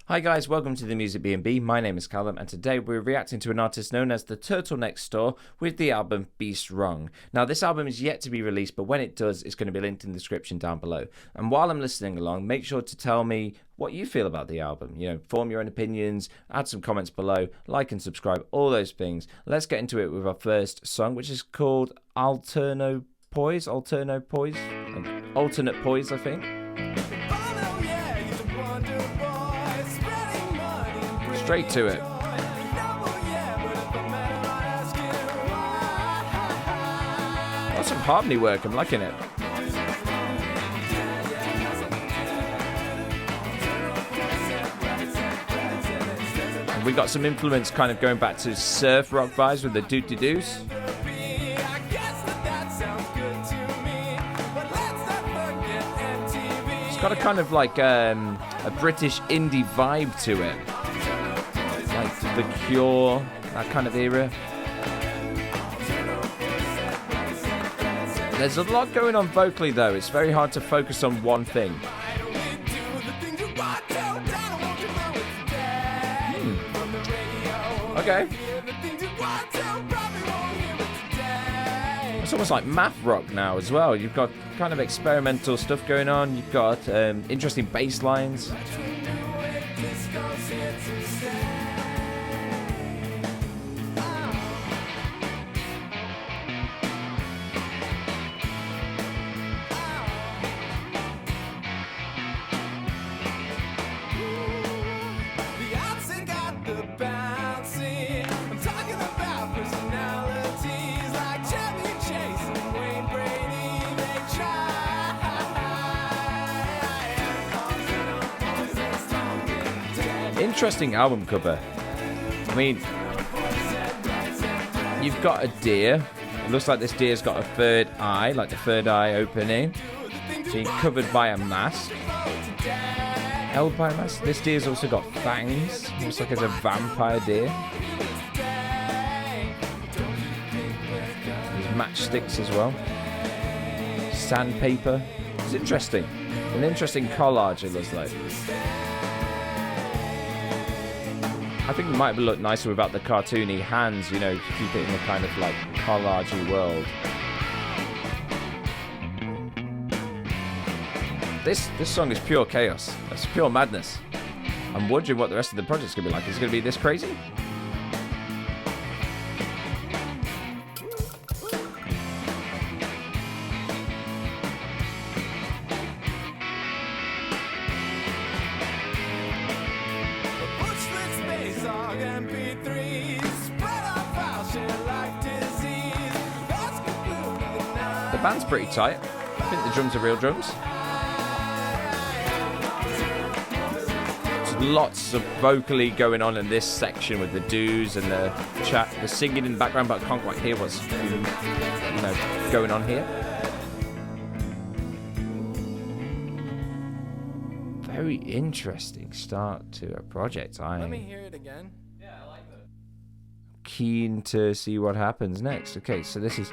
Hi guys, welcome to the Music B&B. My name is Callum, and today we're reacting to an artist known as the Turtleneck Store with the album Beast Wrong. Now, this album is yet to be released, but when it does, it's going to be linked in the description down below. And while I'm listening along, make sure to tell me what you feel about the album. You know, form your own opinions, add some comments below, like and subscribe, all those things. Let's get into it with our first song, which is called Alternate Poise, I think. Straight to it. Lots of harmony work, I'm liking it. And we got some influence kind of going back to surf rock vibes with the doot-de-doos. It's got a kind of like a British indie vibe to it. Like The Cure, that kind of era. There's a lot going on vocally though. It's very hard to focus on one thing. Okay. It's almost like math rock now as well. You've got kind of experimental stuff going on. You've got interesting bass lines. Interesting album cover. I mean, you've got a deer. It looks like this deer's got a third eye, like the third eye opening, being covered by a mask. Held by a mask. This deer's also got fangs. Looks like it's a vampire deer. There's matchsticks as well. Sandpaper. It's interesting. An interesting collage, it looks like. I think it might have looked nicer without the cartoony hands, you know, to keep it in the kind of like collage-y world. This song is pure chaos. It's pure madness. I'm wondering what the rest of the project's going to be like. Is it going to be this crazy? The band's pretty tight. I think the drums are real drums. There's lots of vocally going on in this section with the doos and the chat, the singing in the background, but I can't quite hear what's going on here. Very interesting start to a project. Let me hear it again. Yeah, I like that. Keen to see what happens next. Okay, so this is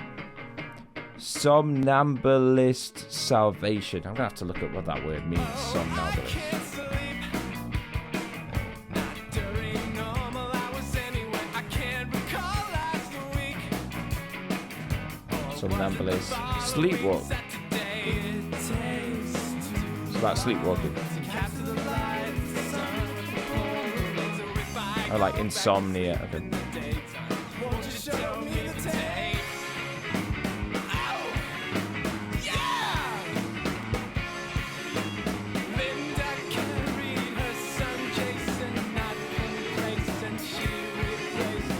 Somnambulist Salvation. I'm gonna have to look at what that word means. Somnambulist. Somnambulist. Sleepwalk. It's about sleepwalking. Oh, like insomnia. Okay.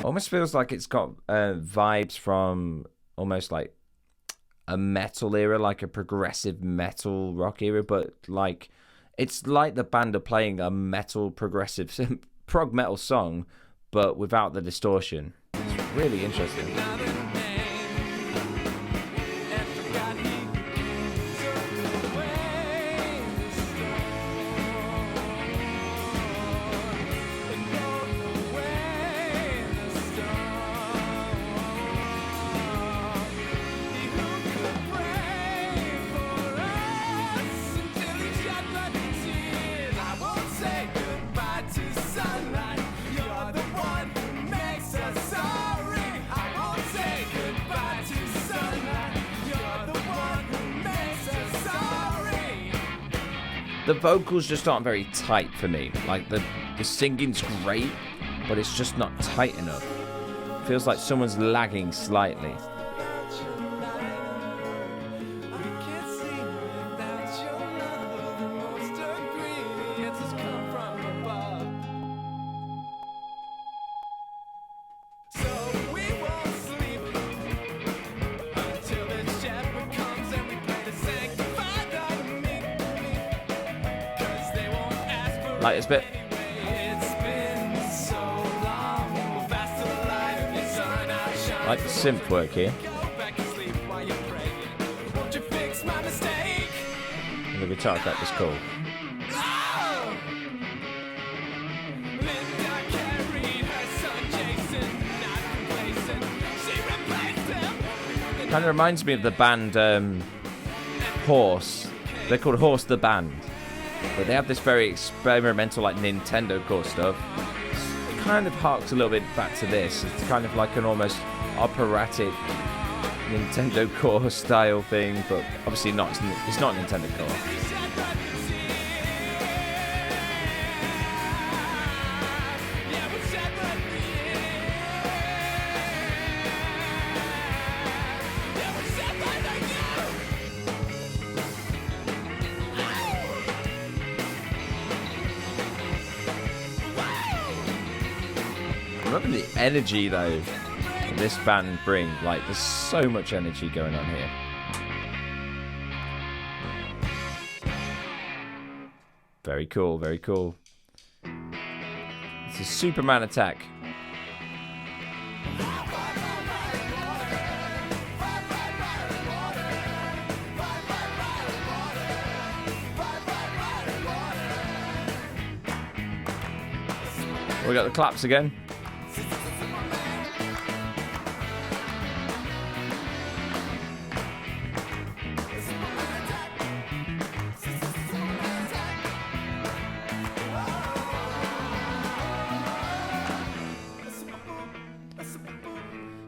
Almost feels like it's got vibes from almost like a metal era, like a progressive metal rock era, but like it's like the band are playing a metal progressive prog metal song, but without the distortion. It's really interesting. The vocals just aren't very tight for me. Like, the singing's great, but it's just not tight enough. Feels like someone's lagging slightly. Like this bit. Like the synth work here. And the guitar effect is cool. Kind of reminds me of the band Horse. They're called Horse the Band. But they have this very experimental, like, Nintendo core stuff. It kind of harks a little bit back to this. It's kind of like an almost operatic Nintendo core style thing, but obviously not. It's not Nintendo core. Look at the energy, though, that this band bring. Like, there's so much energy going on here. Very cool, very cool. It's a Superman attack. We got the claps again.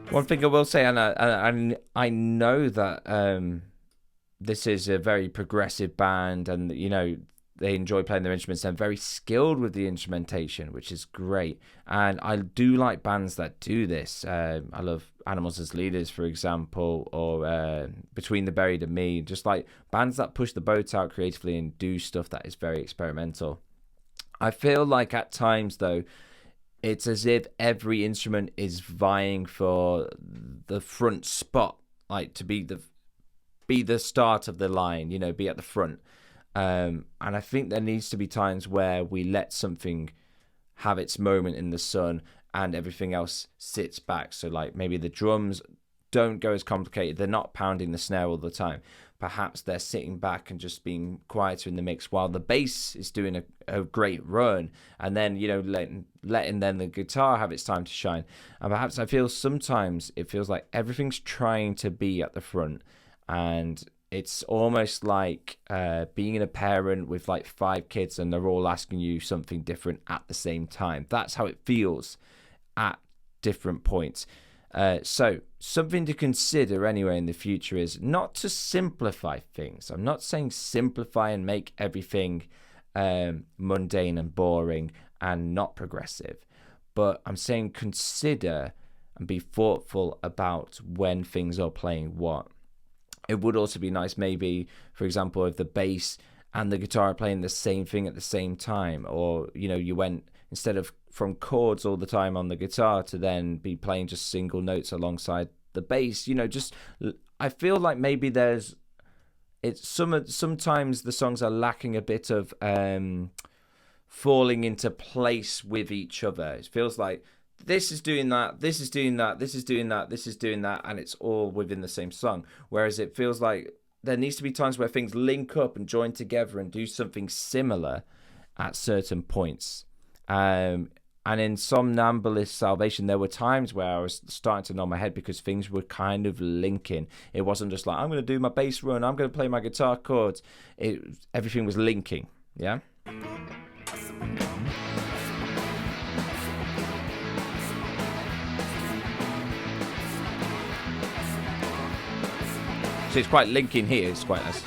One thing I will say, and I know that this is a very progressive band, and you know they enjoy playing their instruments. They're very skilled with the instrumentation, which is great. And I do like bands that do this. I love Animals as Leaders, for example, or Between the Buried and Me. Just like bands that push the boat out creatively and do stuff that is very experimental. I feel like at times, though, it's as if every instrument is vying for the front spot, like to be the start of the line, you know, be at the front. And I think there needs to be times where we let something have its moment in the sun and everything else sits back. So like maybe the drums don't go as complicated. They're not pounding the snare all the time. Perhaps they're sitting back and just being quieter in the mix while the bass is doing a great run, and then, you know, letting then the guitar have its time to shine. And perhaps I feel sometimes it feels like everything's trying to be at the front, and it's almost like being a parent with like 5 kids and they're all asking you something different at the same time. That's how it feels at different points. So something to consider anyway in the future is not to simplify things. I'm not saying simplify and make everything mundane and boring and not progressive, but I'm saying consider and be thoughtful about when things are playing what. It would also be nice maybe, for example, if the bass and the guitar are playing the same thing at the same time, or, you know, you went instead of from chords all the time on the guitar to then be playing just single notes alongside the bass. You know, just I feel like maybe sometimes the songs are lacking a bit of falling into place with each other. It feels like this is doing that, this is doing that, this is doing that, this is doing that, and it's all within the same song. Whereas it feels like there needs to be times where things link up and join together and do something similar at certain points. And in Somnambulist Salvation, there were times where I was starting to nod my head because things were kind of linking. It wasn't just like, I'm going to do my bass run, I'm going to play my guitar chords. Everything was linking, yeah? So it's quite linking here, it's quite nice.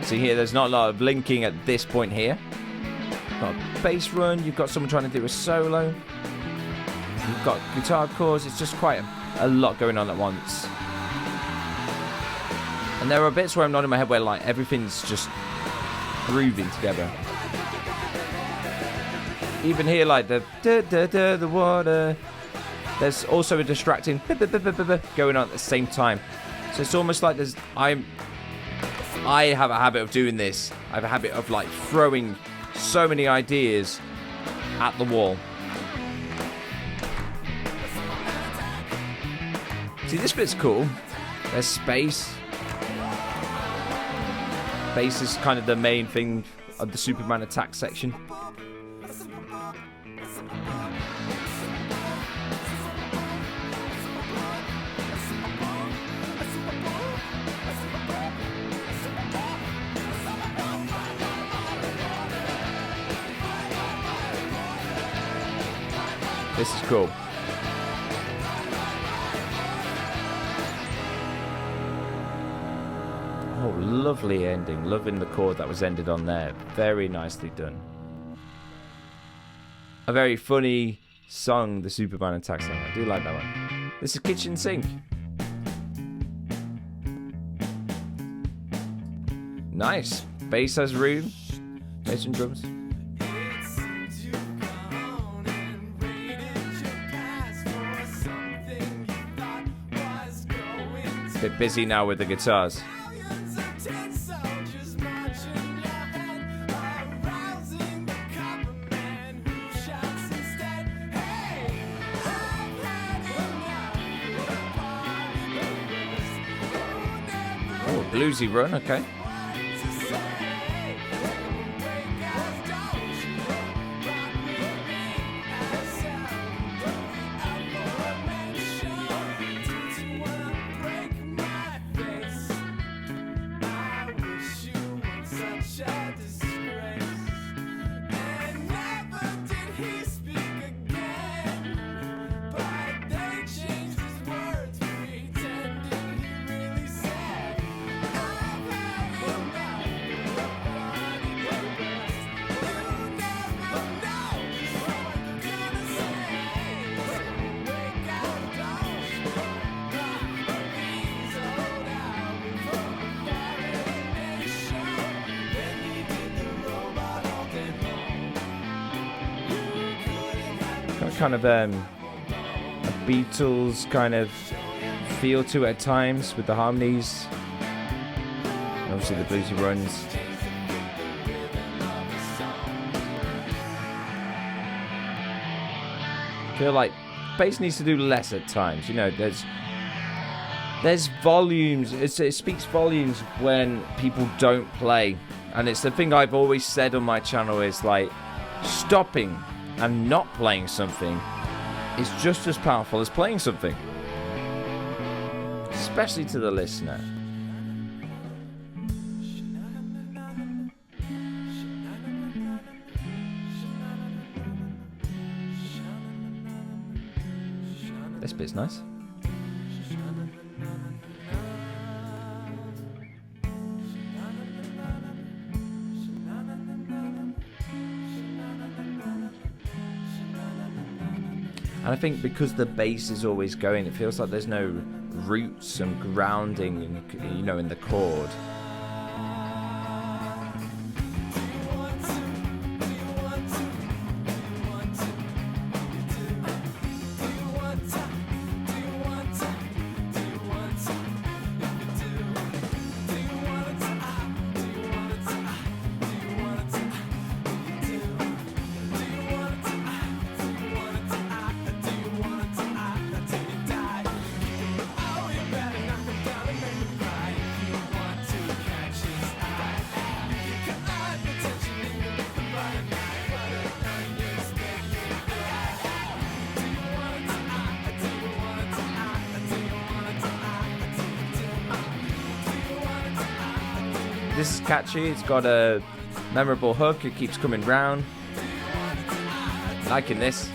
See here, there's not a lot of linking at this point here. Got a bass run, you've got someone trying to do a solo. You've got guitar chords, it's just quite a lot going on at once. And there are bits where I'm nodding my head where like everything's just grooving together. Even here, like the the water. There's also a distracting going on at the same time. So it's almost like I have a habit of doing this. I have a habit of like throwing so many ideas at the wall. See, this bit's cool. There's space. Bass is kind of the main thing of the Superman attack section. This is cool. Oh, lovely ending. Loving the chord that was ended on there. Very nicely done. A very funny song, the Superman attack song. I do like that one. This is Kitchen Sink. Nice. Bass has room. Bass and drums. Bit busy now with the guitars. Oh, bluesy run, okay. Kind of a Beatles kind of feel to it at times with the harmonies, and obviously the bluesy runs. I feel like bass needs to do less at times. You know, there's volumes. It speaks volumes when people don't play, and it's the thing I've always said on my channel is like stopping and not playing something is just as powerful as playing something. Especially to the listener. This bit's nice. And I think because the bass is always going, it feels like there's no roots and grounding, in, you know, in the chord. This is catchy, it's got a memorable hook, it keeps coming round. Liking this.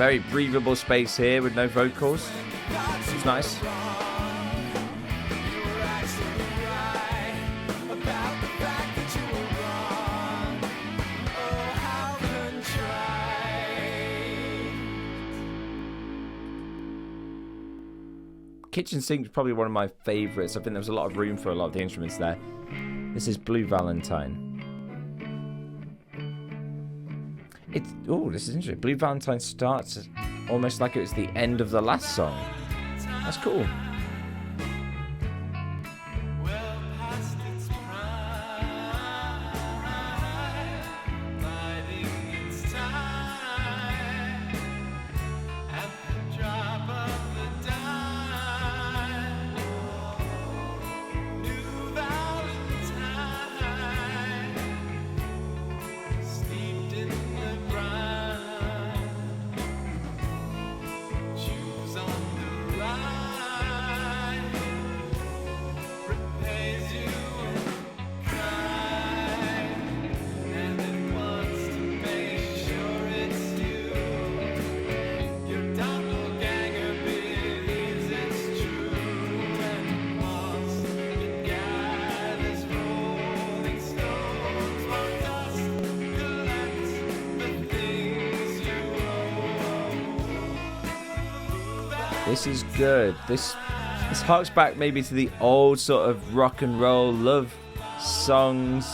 Very breathable space here with no vocals. It's nice. Kitchen Sink is probably one of my favourites. I think there was a lot of room for a lot of the instruments there. This is Blue Valentine. This is interesting. Blue Valentine starts almost like it was the end of the last song. That's cool. This is good. This harks back maybe to the old sort of rock and roll love songs.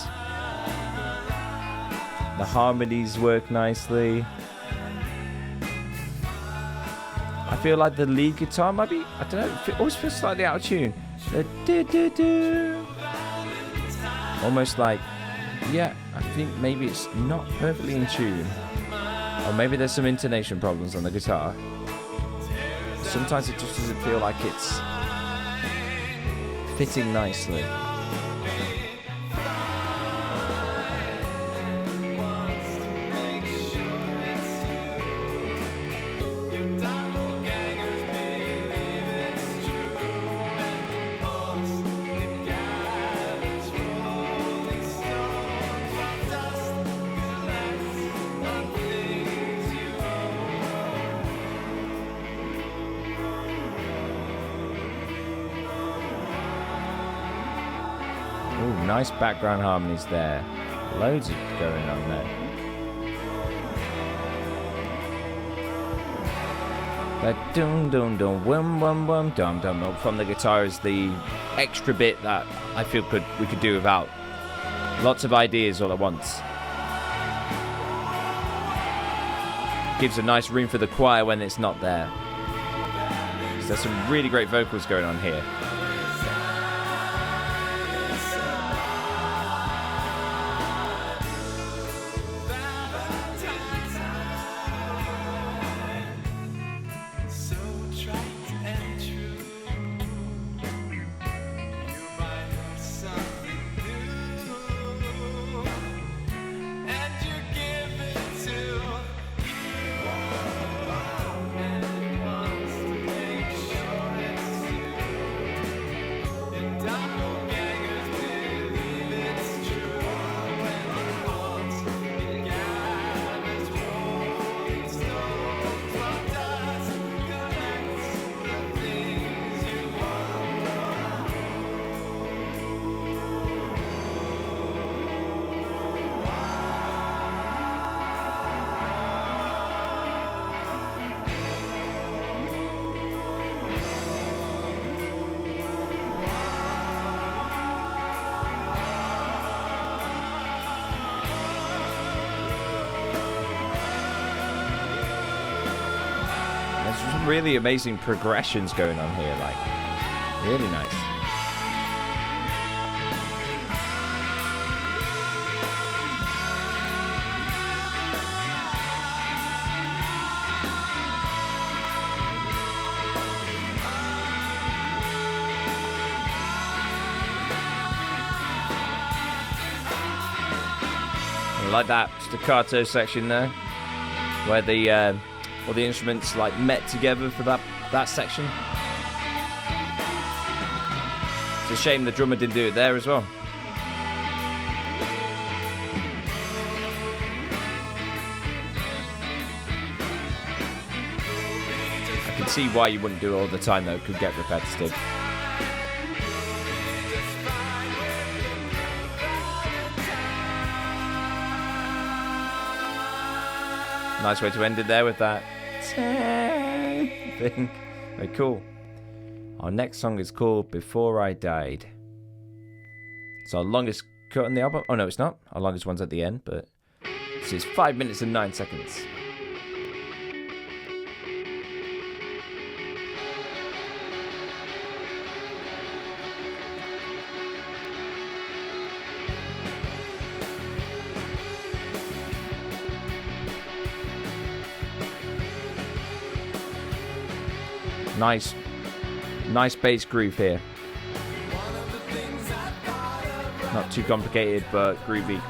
The harmonies work nicely. I feel like the lead guitar might be, I don't know, it always feels slightly out of tune. Almost like, yeah, I think maybe it's not perfectly in tune. Or maybe there's some intonation problems on the guitar. Sometimes it just doesn't feel like it's fitting nicely. Ooh, nice background harmonies there. Loads of going on there. But dum dum dum wum wum wum dum dum from the guitar is the extra bit that I feel we could do without. Lots of ideas all at once. Gives a nice room for the choir when it's not there. So there's some really great vocals going on here. There's some really amazing progressions going on here, like, really nice. I like that staccato section there, where the all the instruments like met together for that section. It's a shame the drummer didn't do it there as well. can see why you wouldn't do it all the time, though. It could get repetitive. Nice way to end it there with that thing. Very cool. Our next song is called Before I Died. It's our longest cut on the album. Oh, no, it's not. Our longest one's at the end, but this is 5 minutes and 9 seconds. Nice bass groove here. Not too complicated, but groovy.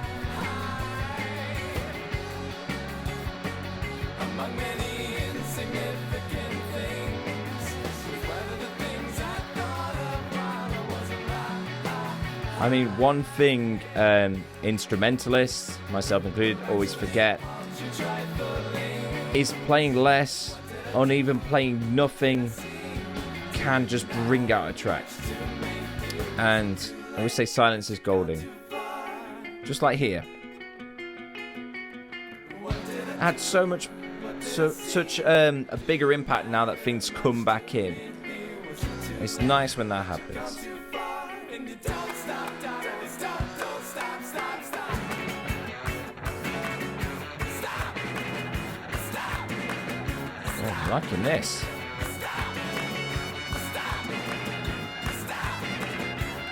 I mean, one thing instrumentalists, myself included, always forget is playing less, or even playing nothing, can just bring out a track. And I always say silence is golden. Just like here. Had such a bigger impact now that things come back in. It's nice when that happens. Oh, I'm liking this.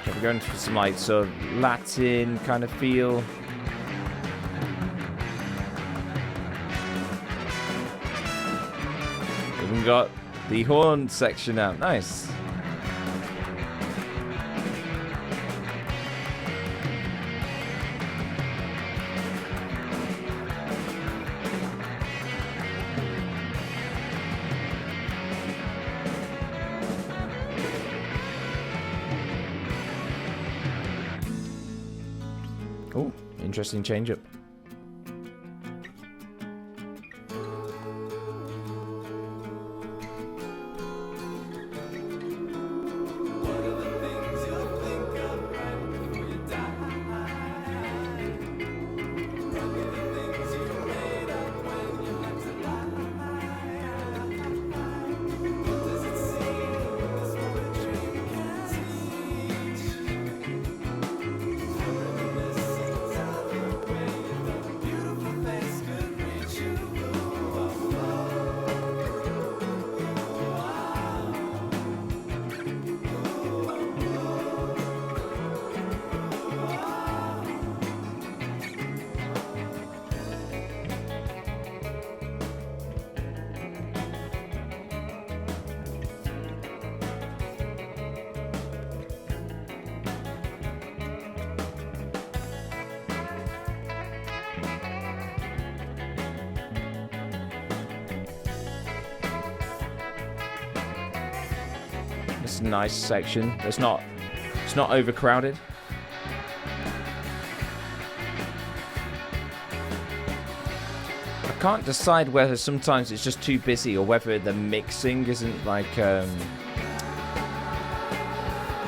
We're going for some like sort of Latin kind of feel. We've got the horn section out. Nice. Oh, interesting change-up. It's a nice section. It's not overcrowded. I can't decide whether sometimes it's just too busy or whether the mixing isn't like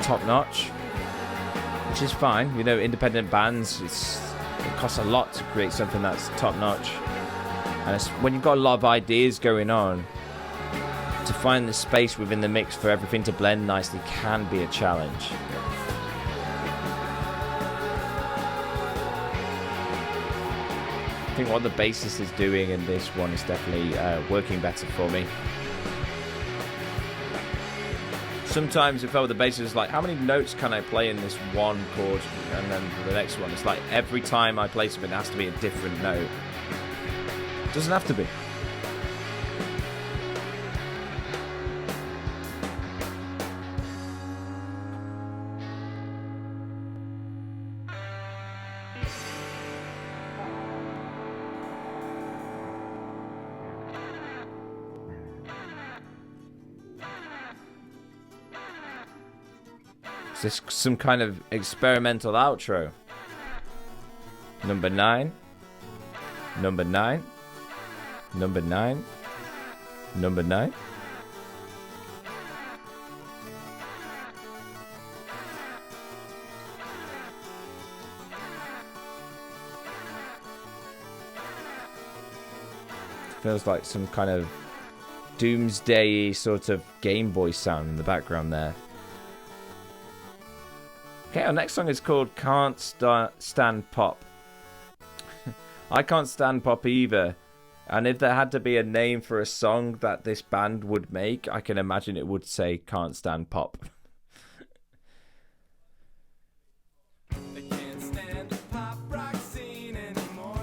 top notch, which is fine. You know, independent bands, it costs a lot to create something that's top notch, and it's, when you've got a lot of ideas going on, to find the space within the mix for everything to blend nicely can be a challenge. I think what the bassist is doing in this one is definitely working better for me. Sometimes it felt the bassist was like, how many notes can I play in this one chord? And then the next one, it's like every time I play something, it has to be a different note. It doesn't have to be. Is this some kind of experimental outro? Number 9. Number 9. Number 9. Number 9. Feels like some kind of doomsday sort of Game Boy sound in the background there. Okay, our next song is called Can't Stand Pop. I can't stand pop either. And if there had to be a name for a song that this band would make, I can imagine it would say Can't Stand Pop. They can't stand the pop rock scene anymore.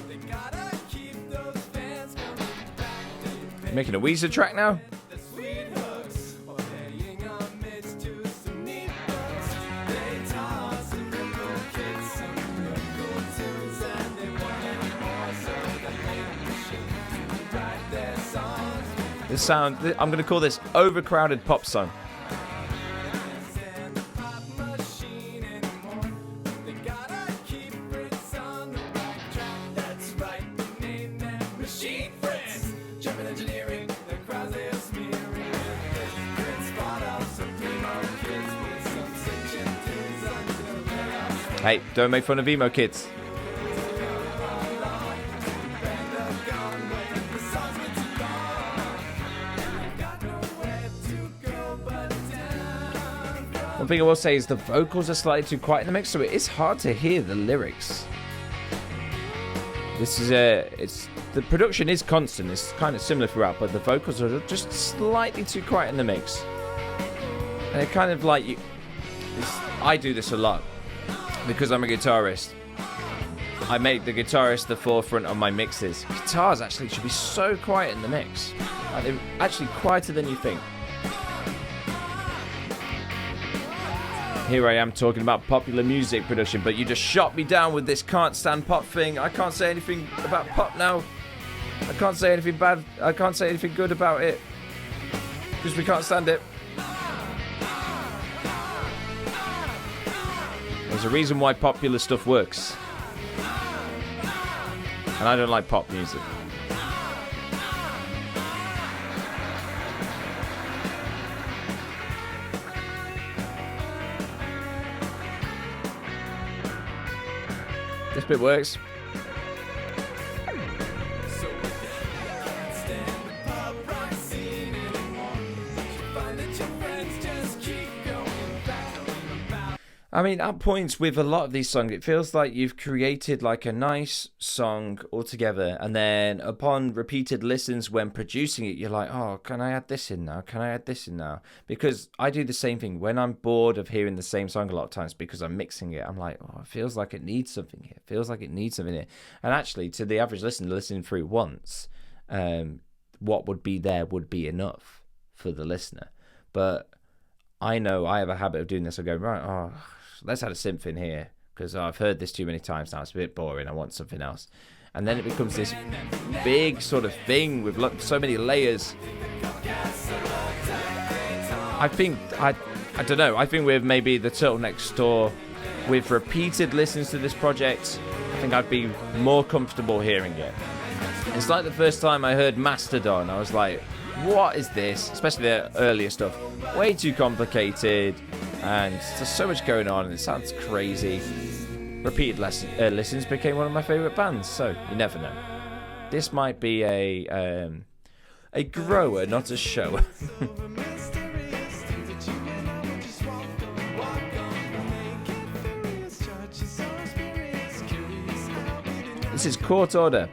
They gotta keep those fans coming back. You're making a Weezer track now? The sweet hooks, or paying homage to some neat books. They toss and ripple kids some real cool tunes, and they want more so that they machine to write their songs. This sound, I'm going to call this overcrowded pop song. Stand the pop machine anymore. They gotta keep Fritz on the right track. That's right, they name them Machine Fritz. German engineering, the crowds they're smearing with this. Fritz fought off some primo kids with some section tunes until they lost. Hey, don't make fun of emo kids. One thing I will say is the vocals are slightly too quiet in the mix, so it is hard to hear the lyrics. This is the production is constant. It's kind of similar throughout, but the vocals are just slightly too quiet in the mix. And it kind of like I do this a lot because I'm a guitarist. I make the guitarist the forefront of my mixes. Guitars actually should be so quiet in the mix. Like, they're actually quieter than you think. Here I am talking about popular music production, but you just shot me down with this can't stand pop thing. I can't say anything about pop now. I can't say anything bad. I can't say anything good about it. Because we can't stand it. There's a reason why popular stuff works. And I don't like pop music. This bit works. I mean, at points with a lot of these songs, it feels like you've created like a nice song altogether, and then upon repeated listens when producing it, you're like, oh, can I add this in now? Can I add this in now? Because I do the same thing when I'm bored of hearing the same song a lot of times because I'm mixing it. I'm like, oh, it feels like it needs something here. It feels like it needs something here. And actually, to the average listener listening through once, what would be there would be enough for the listener. But I know I have a habit of doing this. I go, right, oh, let's add a synth in here because I've heard this too many times now. It's a bit boring. I want something else. And then it becomes this big sort of thing with so many layers. I think, I don't know. I think with maybe the Turtleneck Store, with repeated listens to this project, I think I'd be more comfortable hearing it. It's like the first time I heard Mastodon. I was like, what is this? Especially the earlier stuff. Way too complicated. And there's so much going on, and it sounds crazy. Repeated listens became one of my favourite bands, so you never know. This might be a grower, not a shower. This is Court Order.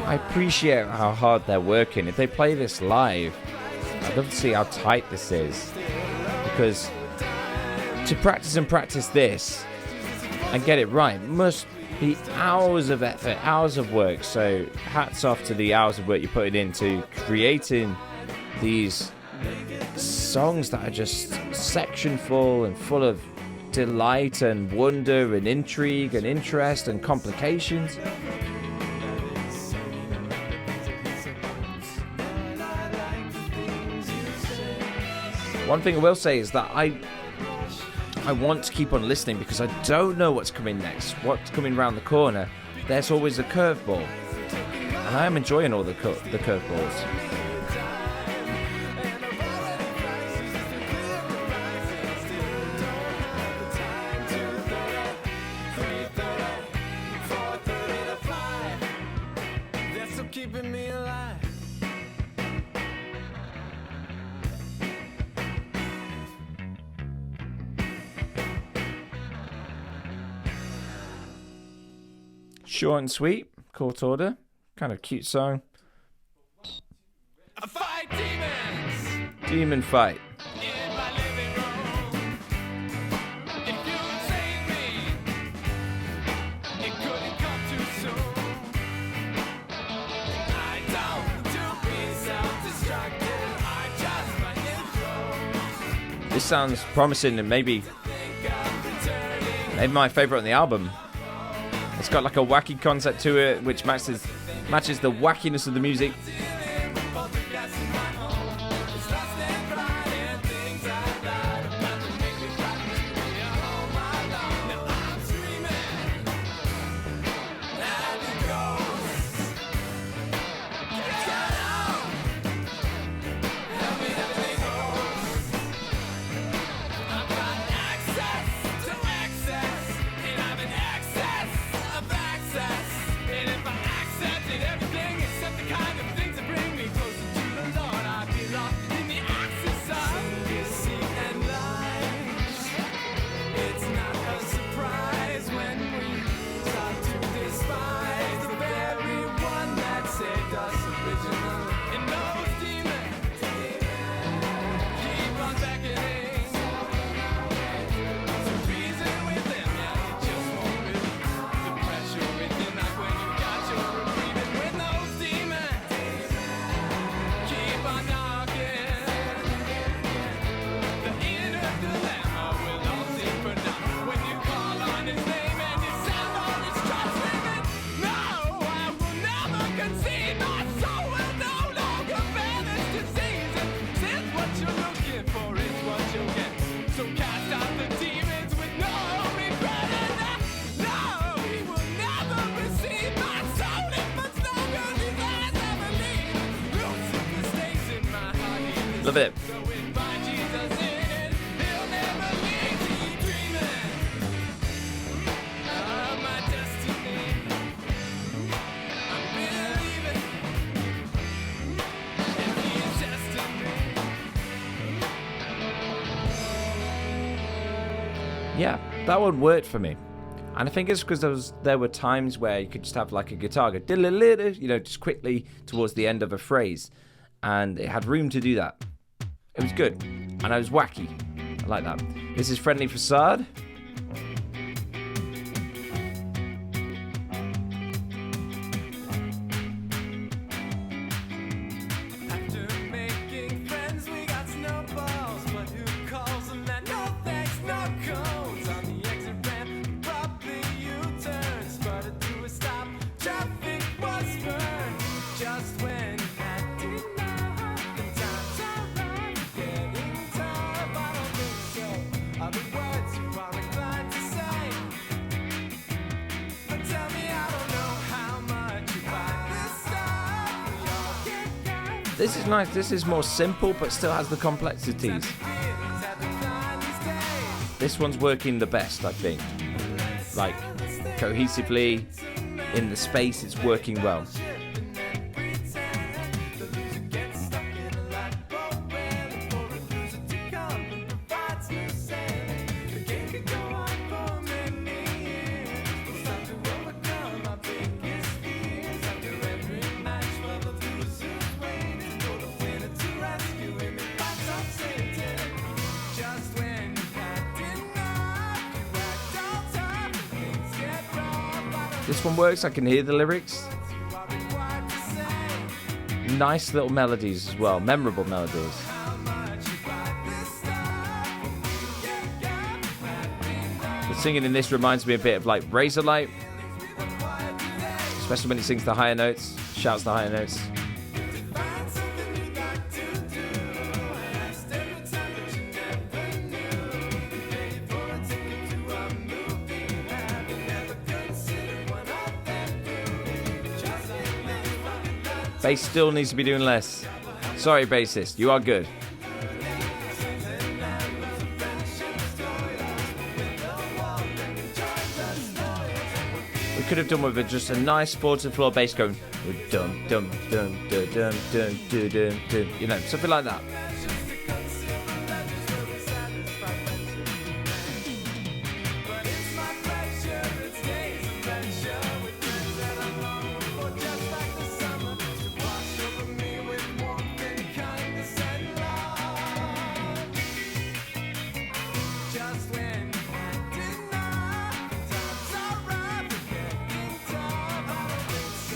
I appreciate how hard they're working. If they play this live, I'd love to see how tight this is. Because to practice and practice this and get it right must the hours of effort, hours of work. So hats off to the hours of work you put into creating these songs that are just sectionful and full of delight and wonder and intrigue and interest and complications. One thing I will say is that I want to keep on listening because I don't know what's coming next, what's coming around the corner. There's always a curveball, and I am enjoying all the curveballs. Keeping me alive. Short and sweet, Court Order, kind of cute song. I fight demons Demon Fight. in my living room. If you save me, it couldn't come too soon. I don't do be self-destructive. I just my intro. This sounds promising and maybe my favourite on the album. It's got like a wacky concept to it, which matches the wackiness of the music. Love it. Yeah, that one worked for me. And I think it's because there were times where you could just have like a guitar go, you know, just quickly towards the end of a phrase. And it had room to do that. It was good. And I was wacky. I like that. This is Friendly Facade. After making friends, we got snowballs, but who calls them that? No thanks, no cones. On the exit ramp, probably U-turn, sputtered to a stop. Traffic was burned just when I didn't know the time's alright. Getting tired, I don't think so. Are the words you are inclined to say? But tell me, I don't know how much you buy this stuff. We all get down. This is nice. This is more simple, but still has the complexities. This one's working the best, I think. Like, cohesively, in the space, it's working well. This one works. I can hear the lyrics. Nice little melodies as well. Memorable melodies. The singing in this reminds me a bit of like Razorlight. Especially when he sings the higher notes. Shouts the higher notes. Bass still needs to be doing less. Sorry, bassist, you are good. We could have done with just a nice 4-to-the-floor bass going dum dum dum dum dum dum dum dum dum, you know, something like that.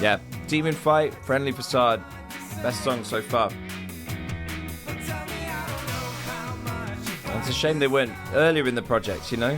Yeah, Demon Fight, Friendly Facade, best song so far. And it's a shame they weren't earlier in the project, you know?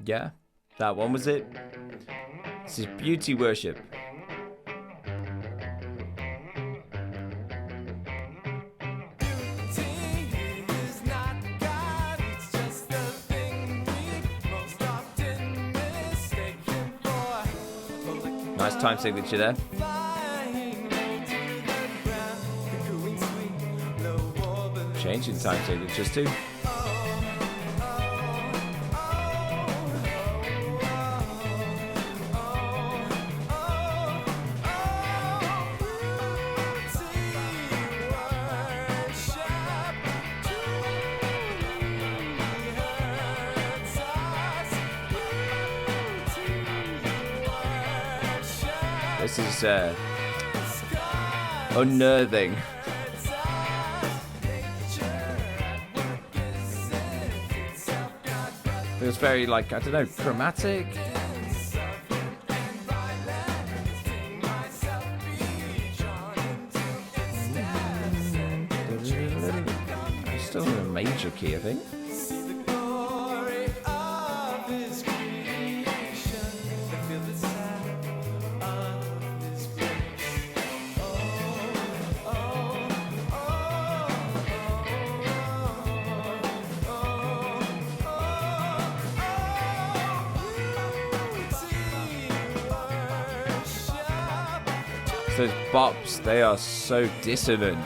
Yeah, that one was it. This is Beauty Worship. Nice time signature there. Changing time signatures too. This is unnerving. Feels very like, I don't know, chromatic. Still in a major key, I think. Those bops, they are so dissonant.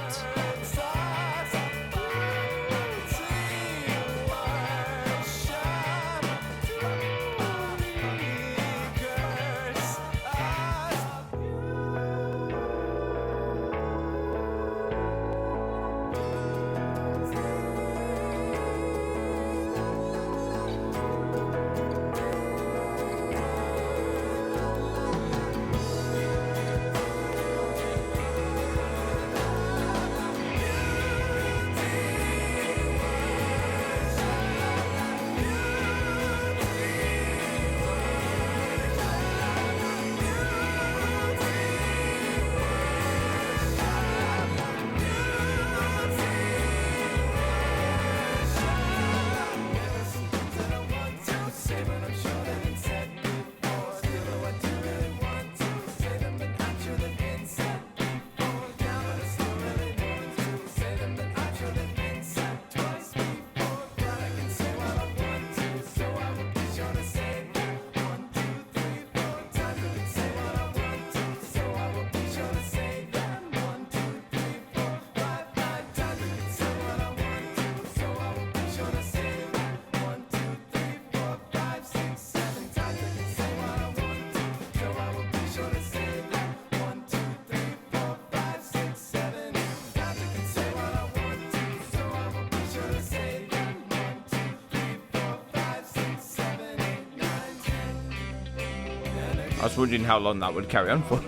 I was wondering how long that would carry on for.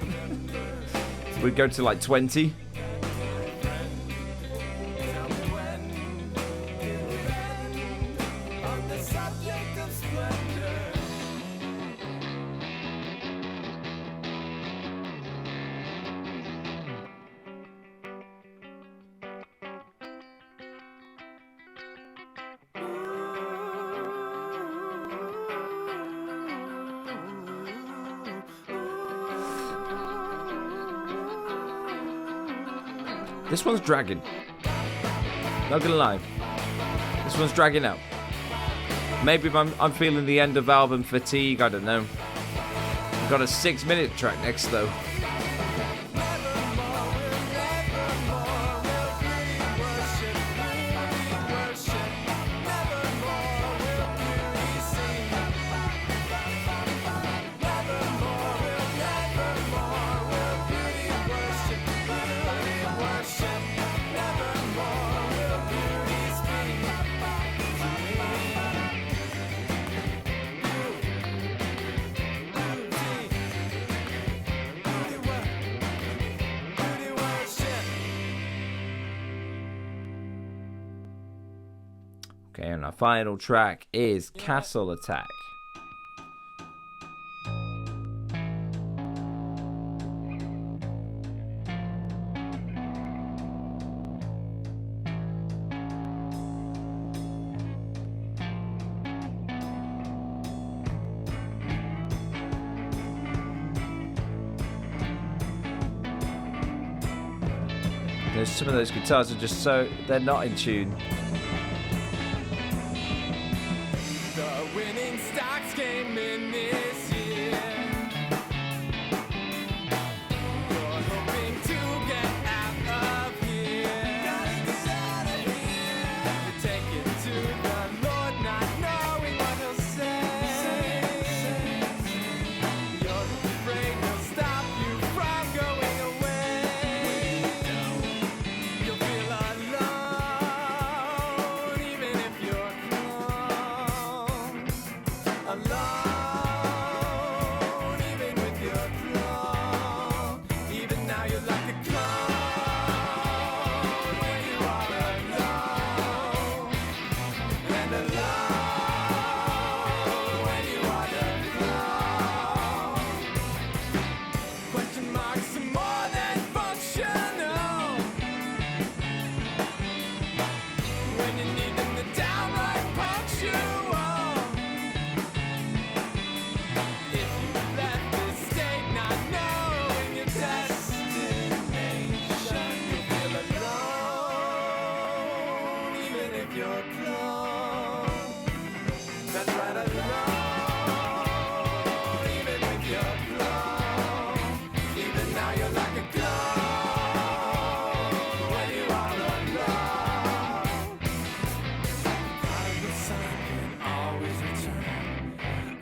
We'd go to like 20. On the subject of splendor. This one's dragging. Not gonna lie. This one's dragging out. Maybe I'm feeling the end of album fatigue, I don't know. We've got a 6-minute track next though. Okay, and our final track is Castle Attack. There's some of those guitars are just so, they're not in tune. The winning stocks came in this year. You're hoping to get out of here. Gotta get out of here. You take it to the Lord, not knowing what he'll say. You're afraid he'll stop you from going away. You'll feel alone, even if you're alone, even with your clone. Even now you're like a clone when you are alone, and alone when you are alone. Question marks are more than functional when you need them to downright punctual. If you left this state not knowing your destination, you feel alone, even if you're clone. That's right, alone, even with your clone. Even now you're like a clone when you are alone. The sun can always return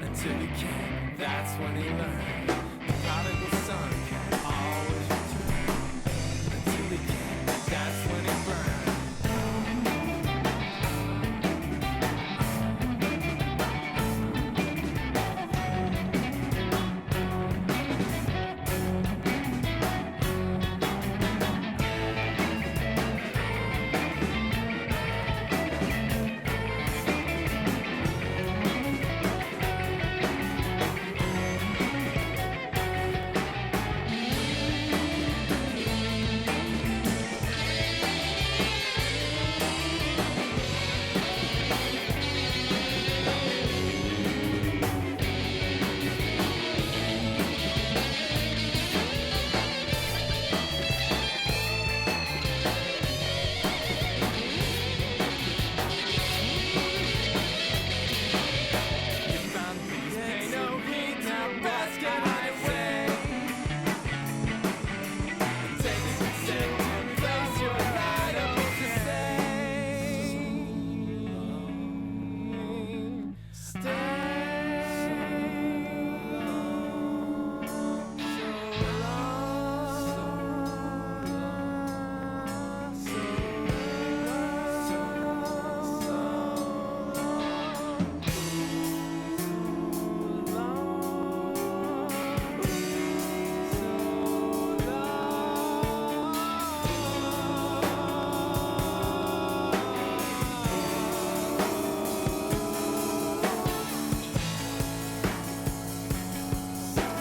until he can. That's when he learned. The prodigal son can always return until he can. That's when he burned. You found peace, pay no heed, now best get away. Take it sit and place your light up to stay.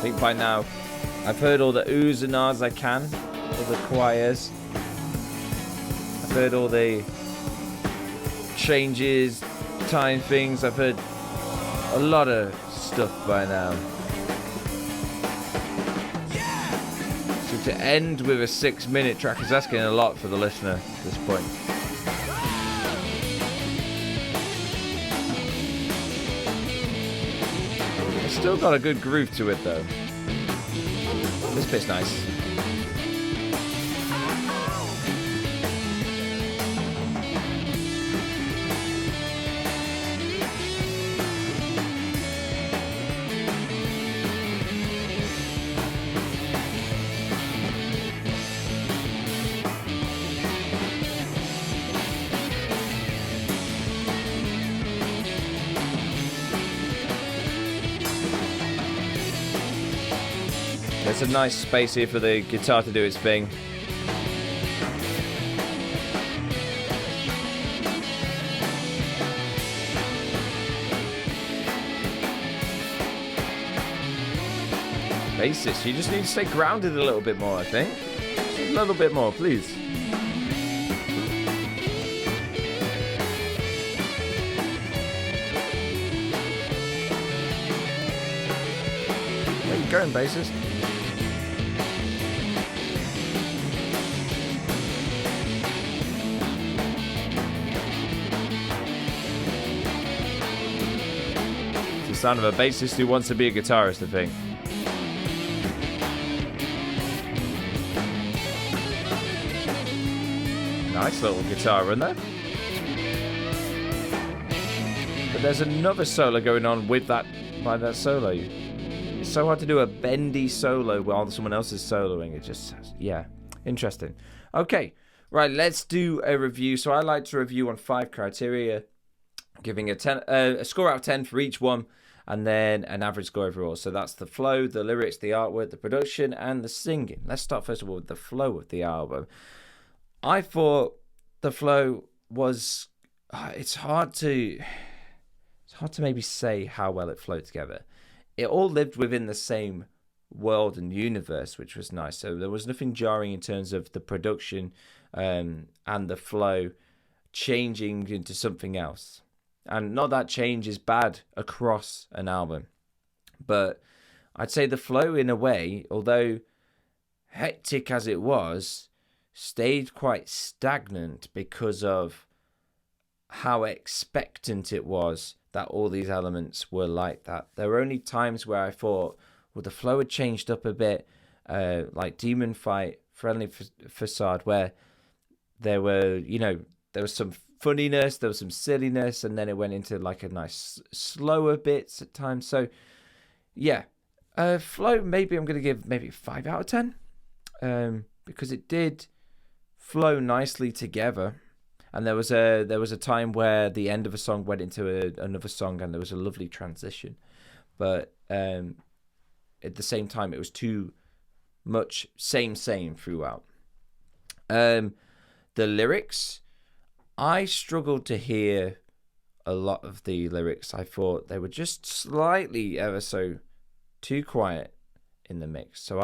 think by now I've heard all the oohs and ahs I can, all the choirs. I've heard all the changes, time things. I've heard a lot of stuff by now. So to end with a 6-minute track is asking a lot for the listener at this point. It's still got a good groove to it though. This bit's nice. There's a nice space here for the guitar to do its thing. Bassist, you just need to stay grounded a little bit more, I think. Just a little bit more, please. Where you going, bassist? Sound of a bassist who wants to be a guitarist, I think. Nice little guitar run there. But there's another solo going on with that by that solo. It's so hard to do a bendy solo while someone else is soloing. It just, yeah, interesting. Okay, right, let's do a review. So I like to review on 5 criteria, giving a score out of 10 for each one, and then an average score overall. So that's the flow, the lyrics, the artwork, the production, and the singing. Let's start first of all with the flow of the album. I thought the flow was... It's hard to maybe say how well it flowed together. It all lived within the same world and universe, which was nice. So there was nothing jarring in terms of the production and the flow changing into something else. And not that change is bad across an album, but I'd say the flow, in a way, although hectic as it was, stayed quite stagnant because of how expectant it was that all these elements were like that. There were only times where I thought, well, the flow had changed up a bit, like Demon Fight, Friendly Facade, where there were, there was some funniness, there was some silliness, and then it went into like a nice slower bits at times. So yeah, flow, maybe I'm going to give maybe 5 out of 10, because it did flow nicely together. And there was a time where the end of a song went into another song, and there was a lovely transition, but at the same time it was too much same throughout. The lyrics, I struggled to hear a lot of the lyrics. I thought they were just slightly ever so too quiet in the mix. So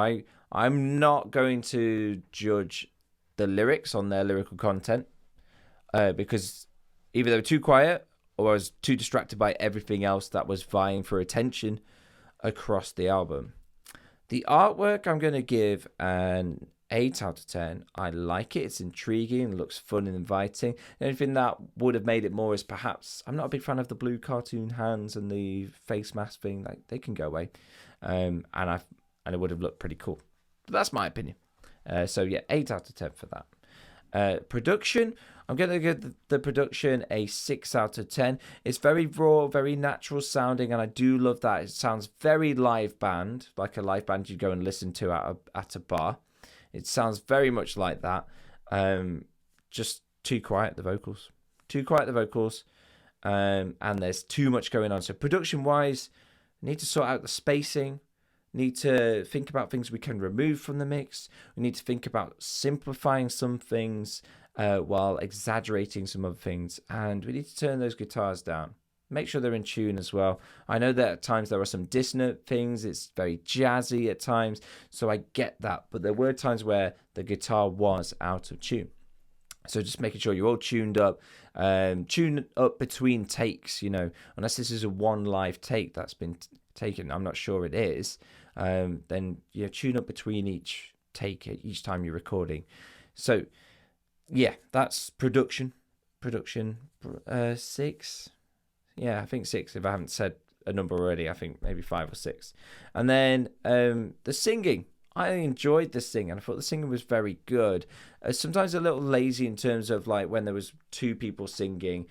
I'm not going to judge the lyrics on their lyrical content, because either they were too quiet or I was too distracted by everything else that was vying for attention across the album. The artwork, I'm going to give an 8 out of 10. I like it. It's intriguing. It looks fun and inviting. The only thing that would have made it more is perhaps I'm not a big fan of the blue cartoon hands and the face mask thing. Like, they can go away, and it would have looked pretty cool. But that's my opinion. So yeah, 8 out of 10 for that. Production, I'm going to give the production a 6 out of 10. It's very raw, very natural sounding, and I do love that. It sounds very live band, like a live band you'd go and listen to at a bar. It sounds very much like that. Just too quiet, the vocals. Too quiet, the vocals. And there's too much going on. So production-wise, need to sort out the spacing. Need to think about things we can remove from the mix. We need to think about simplifying some things while exaggerating some other things. And we need to turn those guitars down. make sure they're in tune as well. I know that at times there are some dissonant things. It's very jazzy at times, so I get that. But there were times where the guitar was out of tune. So just making sure you're all tuned up between takes, unless this is a one live take that's been taken. I'm not sure it is. Then tune up between each take each time you're recording. So yeah, that's production 6. Yeah, I think 6. If I haven't said a number already, I think maybe 5 or 6. And then the singing. I enjoyed the singing. I thought the singing was very good. Sometimes a little lazy in terms of like when there was 2 people singing,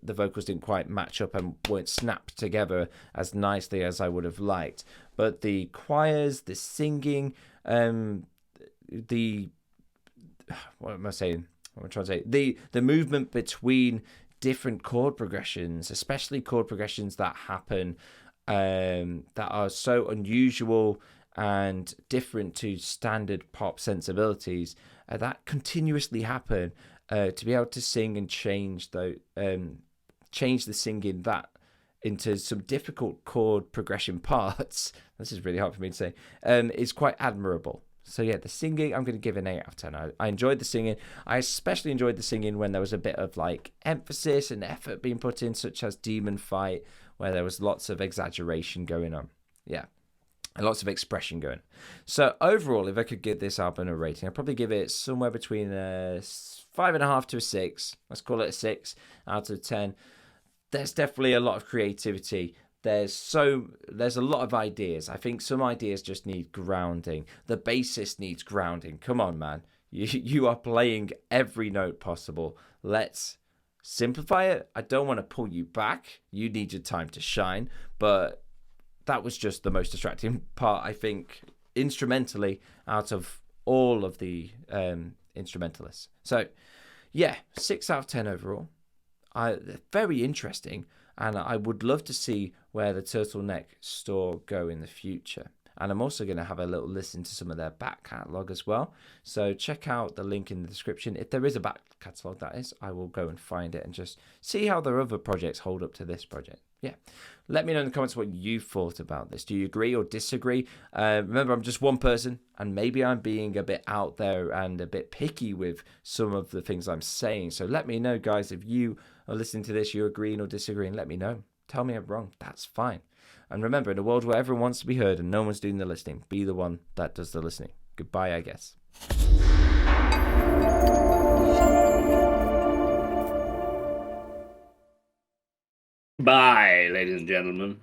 the vocals didn't quite match up and weren't snapped together as nicely as I would have liked. But the choirs, the singing, what am I saying? What am I trying to say? The movement between different chord progressions, especially chord progressions that happen that are so unusual and different to standard pop sensibilities, that continuously happen, to be able to sing and change the singing that into some difficult chord progression parts. This is really hard for me to say. Is quite admirable. So yeah, the singing, I'm going to give an 8 out of 10. I enjoyed the singing. I especially enjoyed the singing when there was a bit of like emphasis and effort being put in, such as Demon Fight, where there was lots of exaggeration going on. Yeah. And lots of expression going. So overall, if I could give this album a rating, I'd probably give it somewhere between a 5.5 to a 6. Let's call it a 6 out of 10. There's definitely a lot of creativity. There's a lot of ideas. I think some ideas just need grounding. The bassist needs grounding. Come on, man. You are playing every note possible. Let's simplify it. I don't want to pull you back. You need your time to shine. But that was just the most distracting part, I think, instrumentally, out of all of the instrumentalists. So, yeah, 6 out of 10 overall. Very interesting, and I would love to see where the Turtleneck Store go in the future. And I'm also going to have a little listen to some of their back catalogue as well. So check out the link in the description. If there is a back catalogue, that is, I will go and find it and just see how their other projects hold up to this project. Yeah. Let me know in the comments what you thought about this. Do you agree or disagree? Remember, I'm just one person, and maybe I'm being a bit out there and a bit picky with some of the things I'm saying. So let me know, guys, if you are listening to this, you're agreeing or disagreeing. Let me know. Tell me I'm wrong. That's fine. And remember, in a world where everyone wants to be heard and no one's doing the listening, be the one that does the listening. Goodbye, I guess. Bye, ladies and gentlemen.